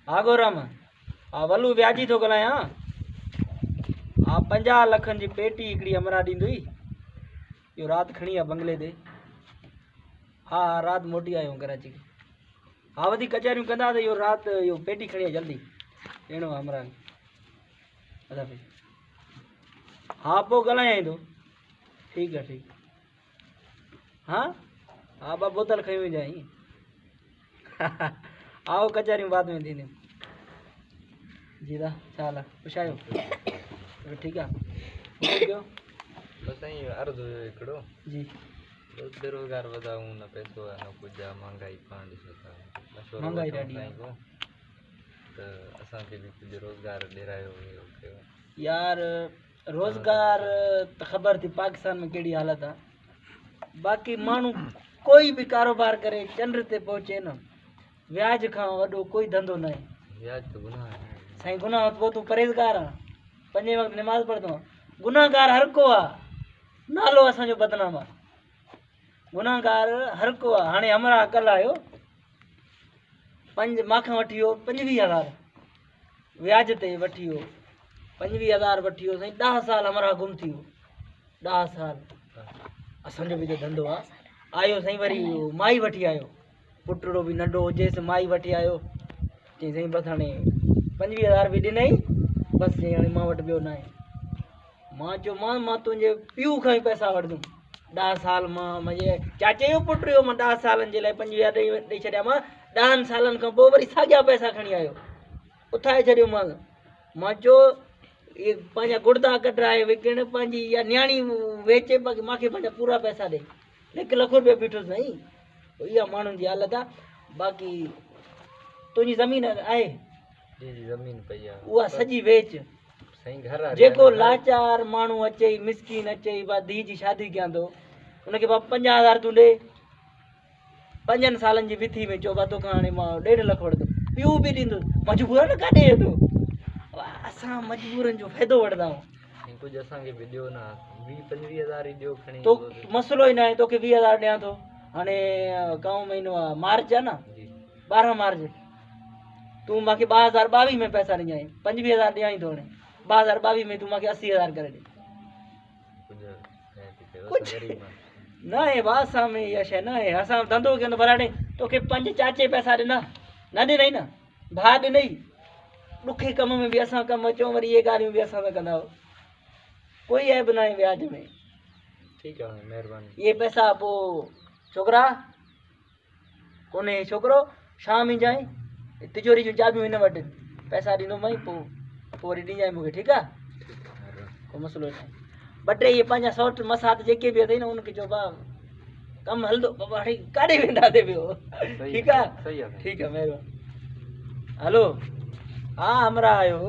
हा गोराम हा वलू व्याजी थो ॻाल्हायां। हा 50 लखनि जी पेटी हिकिड़ी अमरा ॾींदुई, इहो राति खणी आहे बंगले ते। हा राति मोटी आयो कराची। हा वधीक कचहरियूं कंदा त इहो राति इहो पेटी खणी आहे जल्दी ॾियणो आहे अमरा खे। हा पोइ ॻाल्हायां थो। ठीकु आहे ठीकु आहे। हा हा 2 बोतल खई वञाई। आओ कचहरियूं बाद में थींदियूं। जी दा छा हाल आहे? पुछायो ठीकु आहे। ॿियो बस अर्ज़ हुयो हिकिड़ो जी बेरोज़गार वधाऊं न पैसो आहे न कुझु आहे महांगाई पाण ॾिसो था महांगाई ॾाढी आहे त असांखे बि कुझु रोज़गार ॾिरायो कयो यार। रोज़गार त ख़बर थी पाकिस्तान में कहिड़ी हालत आहे। बाक़ी माण्हू कोई बि कारोबार करे चंड ते पहुचे न, व्याज खां वॾो कोई धंधो न आहे। व्याज त गुनाह आहे साईं गुनाह पोइ तूं परहेज़गार आहे, 5 वक़्त नमाज़ पढ़ंदो आहे। गुनाहगार हर को आहे, नालो असांजो बदनाम आहे। गुनाहगार हर को आहे। हाणे अमरा कल्ह आयो मां वठी वियो 25,000 व्याज ते वठी वियो। 25,000 वठी वियो साईं। 10 साल अमरा गुम थी वियो। 10 साल असांजो बि त धंधो आहे। आयो साईं वरी माई वठी आयो, पुटड़ो बि नंढो हुजेसि माई वठी आयो। चई साईं बसि हाणे 25,000 बि ॾिनई, बसि चई हाणे मां वटि ॿियो न आहे। मां चयो मां तुंहिंजे पीउ खां ई पैसा वठंदुमि। 10 साल मां मुंहिंजे चाचे जो पुटु हुयो, मां 10 सालनि जे लाइ 25,000 ॾेई छॾिया। मां 10 सालनि खां पोइ वरी साॻिया पैसा खणी आयो, उथाए छॾियो। मां चयो इहे पंहिंजा गुर्दा कढाए विकिण, पंहिंजी इहा न्याणी वेचे, बाक़ी मूंखे पंहिंजा पूरा पैसा ॾे। 1 लख रुपया बीठो साईं। इहा माण्हुनि जी हालत आहे। बाक़ी तुंहिंजी ज़मीन आहे? जी ज़मीन पई आहे, उहा सॼी वेच। साईं घर आहे। जेको लाचार माण्हू अचे मिसकीन अचे बा धीउ जी शादी कयां थो, उनखे बा 50,000 तूं ॾे। 5 सालनि जी विथी में चओ बा तोखां हाणे मां 1.5 लख वठंदुमि। पीउ बि ॾींदो, मजबूर आहे न, काॾे थो। असां मजबूरनि जो फ़ाइदो वठंदा आहियूं। कुझु असांखे बि ॾियो न, 20-25,000 ई ॾियो खणी। तो मसइलो ई न आहे, तोखे 20,000 ॾियां थो। हाणे काऊं महीनो आहे, मार्च आहे न, 12 मार्च। तूं मूंखे 2022 में पैसा ॾिजांइ, 25,000 ॾियां थो। हाणे 2022 में तूं मूंखे 80,000 करे ॾे। न आहे भाउ, असां में इहा शइ न आहे। असां धंधो कयूं त भराड़े तोखे 5 चाचे पैसा ॾिना न ॾिनई न, भाउ ॾिनई। ॾुखे कम में बि असां कमु अचूं, वरी इहे ॻाल्हियूं बि असां सां कंदा हो। कोई ऐब न आहे व्याज में। ठीकु आहे महिरबानी। इहे पैसा पोइ छोकिरा कोन्हे छोकिरो, शाम ईंजांइ, तिजोरी जूं चाबियूं हिन वटि, पैसा ॾींदोमांइ, पोइ वरी ॾिजांइ मूंखे। ठीकु आहे, कोई मसइलो न आहे। 2-3 इहे पंहिंजा सौट मसात जेके बि अथई न, उनखे चओ भाउ कमु हलंदो, बाबा हाणे काॾे वेंदा ते पियो। ठीकु आहे, ठीकु आहे, महिरबानी। हलो हा अमरा आयो।